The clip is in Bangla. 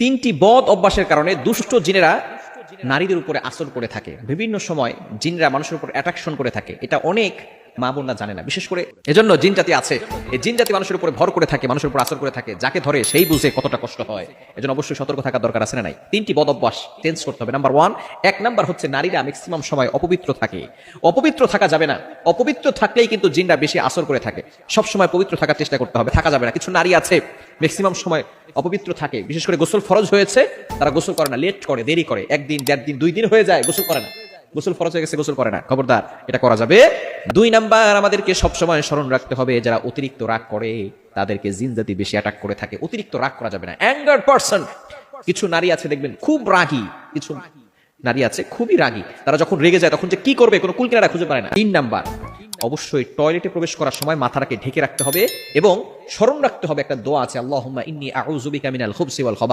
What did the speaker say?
তিনটি বদ অভ্যাসের কারণে দুষ্ট জিনেরা নারীদের উপরে আসর করে থাকে। বিভিন্ন সময় জিনরা মানুষের উপর অ্যাট্রাকশন করে থাকে। এটা অনেক মা বোনরা জানে না। বিশেষ করে এজন্য জিন জাতি আছে, এই জিন জাতি মানুষের উপরে ভর করে থাকে, মানুষের উপর আসর করে থাকে। যাকে ধরে সেই বুঝে কতটা কষ্ট হয়। এজন্য অবশ্যই সতর্ক থাকা দরকার আছে না নাই? তিনটি বদ অভ্যাস চেঞ্জ করতে হবে। নাম্বার 1, এক নাম্বার হচ্ছে নারীরা ম্যাক্সিমাম সময় অপবিত্র থাকে। অপবিত্র থাকা যাবে না। অপবিত্র থাকলেই কিন্তু জিনরা বেশি আসর করে থাকে। সব সময় পবিত্র থাকার চেষ্টা করতে হবে, থাকা যাবে না। কিছু নারী আছে ম্যাক্সিমাম সময় অপবিত্র থাকে। বিশেষ করে গোসল ফরজ হয়েছে, তারা গোসল করে না, লেট করে, দেরি করে, একদিন, 1.5 দিন, 2 দিন হয়ে যায়, গোসল করে না। গোসল ফরজ হয়ে গেছে, গোসল করে না। খবরদার, এটা করা যাবে। 2 নাম্বার, আমাদেরকে সবসময় স্মরণ রাখতে হবে, যারা অতিরিক্ত রাগ করে তাদেরকে জিন জাতি বেশি অ্যাটাক করে থাকে। অতিরিক্ত রাগ করা যাবে না। অ্যাঙ্গার পারসন, কিছু নারী আছে দেখবেন খুব রাগী, কিছু নারী আছে খুবই রাগী। তারা যখন রেগে যায় তখন যে কি করবে কোনো কুল কিনারা খুঁজে পায় না। 3 নাম্বার, অবশ্যই টয়লেটে প্রবেশ করার সময় মাথাটাকে ঢেকে রাখতে হবে এবং স্মরণ রাখতে হবে একটা দোয়া আছে, আল্লাহুম্মা ইন্নী আউযু বিকা মিনাল খুবসি ওয়াল খাবাইথ।